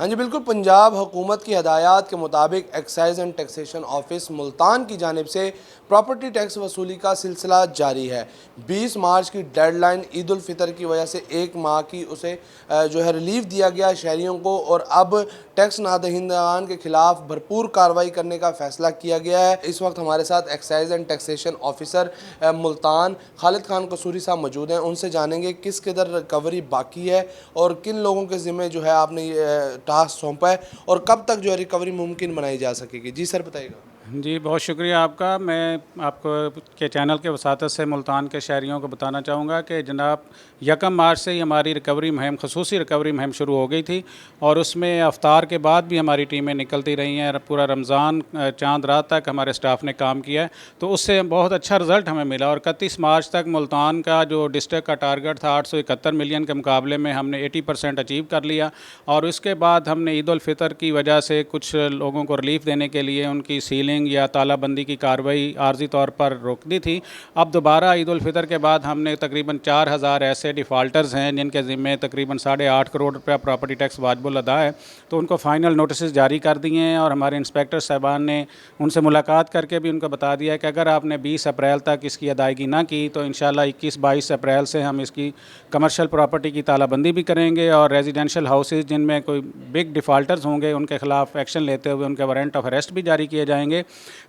हाँ जी बिल्कुल, पंजाब हुकूमत की हदायत के मुताबिक excise and taxation office Multan की जानिब से प्रॉपर्टी टैक्स वसूली का सिलसिला जारी है। 20 मार्च की डेडलाइन ईद उल फितर की वजह से एक माह की उसे जो है रिलीफ दिया गया शहरियों को, और अब टैक्स नादहिंदान के खिलाफ भरपूर कार्रवाई करने का फैसला किया गया है। इस वक्त हमारे साथ excise and taxation officer Multan Khalid Khan Kasuri साहब मौजूद हैं। उनसे जानेंगे किस कदर रिकवरी बाकी है और किन लोगों के ज़िम्मे जो है आपने ये टास्क सौंपा है, और कब तक जो है रिकवरी मुमकिन बनाई जा सकेगी। जी सर बताइएगा। जी, बहुत शुक्रिया आपका। मैं आपको के चैनल के वसातत से मुल्तान के शहरियों को बताना चाहूँगा कि जनाब 1 मार्च से ही हमारी रिकवरी मुहिम, खसूसी रिकवरी मुहिम शुरू हो गई थी, और उसमें अफ्तार के बाद भी हमारी टीमें निकलती रही हैं। पूरा रमज़ान चांद रात तक हमारे स्टाफ ने काम किया है, तो उससे बहुत अच्छा रिज़ल्ट हमें मिला। और 31 मार्च तक मुल्तान का जो डिस्ट्रिक्ट का टारगेट था 871 मिलियन के मुकाबले में हमने 80% अचीव कर लिया। और उसके बाद हमने ईद उल फितर की वजह से कुछ लोगों को रिलीफ देने के लिए उनकी सीलिंग या तालाबंदी की कार्रवाई आर्जी तौर पर रोक दी थी। अब दोबारा ईद उल फितर के बाद हमने तकरीबन 4000 ऐसे डिफ़ाल्टर्स हैं जिनके ज़िम्मे तकरीबन 8.5 करोड़ रुपया प्रॉपर्टी टैक्स वाजिबुल अदा है, तो उनको फ़ाइनल नोटिस जारी कर दिए हैं। और हमारे इंस्पेक्टर साहबान ने उनसे मुलाकात करके भी उनको बता दिया है कि अगर आपने 20 अप्रैल तक इसकी अदायगी ना की तो इंशाल्लाह 21-22 अप्रैल से हम इसकी कमर्शियल प्रॉपर्टी की तालाबंदी भी करेंगे, और रेजिडेंशियल हाउसेज जिनमें कोई बिग डिफ़ाल्टर्स होंगे उनके खिलाफ एक्शन लेते हुए उनके वारंट ऑफ अरेस्ट भी जारी किए जाएंगे।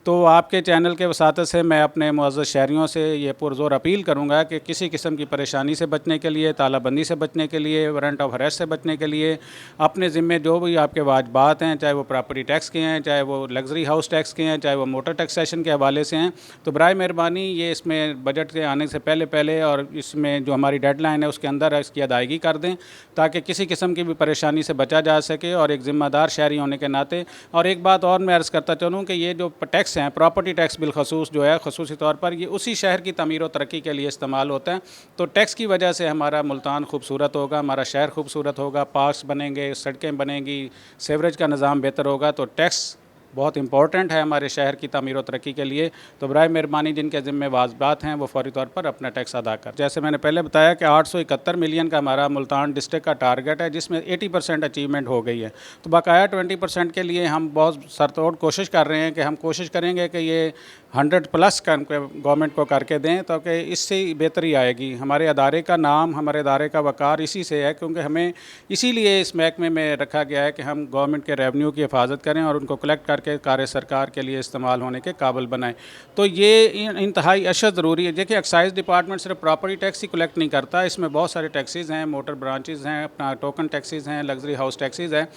तो आपके चैनल के वसातत से मैं अपने मुअज़्ज़ज़ शहरियों से ये पुरज़ोर अपील करूँगा कि किसी किस्म की परेशानी से बचने के लिए, तालाबंदी से बचने के लिए, वारंट ऑफ अरेस्ट से बचने के लिए अपने ज़िम्मे जो भी आपके वाजबात हैं, चाहे वो प्रॉपर्टी टैक्स के हैं, चाहे वो लग्जरी हाउस टैक्स के हैं, चाहे वो मोटर टैक्सेशन के हवाले से हैं, तो बराए मेहरबानी ये इसमें बजट के आने से पहले पहले और इसमें जो हमारी डेडलाइन है उसके अंदर इसकी अदायगी कर दें, ताकि किसी किस्म की भी परेशानी से बचा जा सके। और एक ज़िम्मेदार शहरी होने के नाते, और एक बात और मैं अर्ज़ करता चलूँ कि ये जो टैक्स हैं, प्रॉपर्टी टैक्स बिलखसूस जो है खसूसी तौर पर ये उसी शहर की तमीर व तरक्की के लिए इस्तेमाल होता है। तो टैक्स की वजह से हमारा मुल्तान खूबसूरत होगा, हमारा शहर खूबसूरत होगा, पार्क्स बनेंगे, सड़कें बनेंगी, सीवरेज का निज़ाम बेहतर होगा। तो टैक्स बहुत इंपॉर्टेंट है हमारे शहर की तमीर व तरक्की के लिए। तो बराए मेहरबानी जिनके ज़िम्मे वाजबात हैं वो फौरी तौर पर अपना टैक्स अदा कर। जैसे मैंने पहले बताया कि 871 मिलियन का हमारा मुल्तान डिस्ट्रिक्ट का टारगेट है, जिसमें 80% अचीवमेंट हो गई है। तो बकाया 20% के लिए हम बहुत सरतोड़ कोशिश कर रहे हैं कि हम कोशिश करेंगे कि ये 100+ गवर्नमेंट को करके दें, ताकि इससे बेहतरी आएगी। हमारे अदारे का नाम, हमारे अदारे का वक़ार इसी से है, क्योंकि हमें इसीलिए इस महकमे में रखा गया है कि हम गवर्नमेंट के रेवेन्यू की हिफाजत करें और उनको कलेक्ट करके कार्य सरकार के लिए इस्तेमाल होने के काबिल बनाएं। तो ये इंतहाई अशद ज़रूरी है। देखिए, एक्साइज़ डिपार्टमेंट सिर्फ प्रॉपर्टी टैक्स ही कलेक्ट नहीं करता, इसमें बहुत सारे टैक्सेस हैं, मोटर ब्रांचेज़ हैं, अपना टोकन टैक्सेस हैं, लग्जरी हाउस टैक्सेस हैं।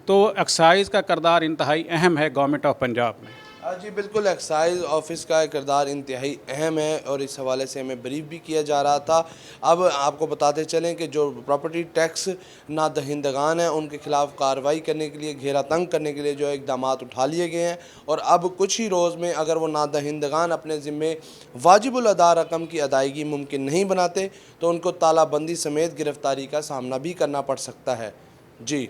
तो एक्साइज़ का किरदार इंतहाई अहम है गवर्नमेंट ऑफ पंजाब में। जी बिल्कुल, एक्साइज ऑफिस का किरदार इंतहाई अहम है और इस हवाले से हमें ब्रीफ भी किया जा रहा था। अब आपको बताते चलें कि जो प्रॉपर्टी टैक्स नादहिंदगान हैं उनके खिलाफ कार्रवाई करने के लिए, घेरा तंग करने के लिए जो इकदाम उठा लिए गए हैं, और अब कुछ ही रोज़ में अगर वो नादहिंदगान अपने ज़िम्मे वाजिबुल अदा रकम की अदायगी मुमकिन नहीं बनाते तो उनको तालाबंदी समेत गिरफ़्तारी का सामना भी करना पड़ सकता है। जी।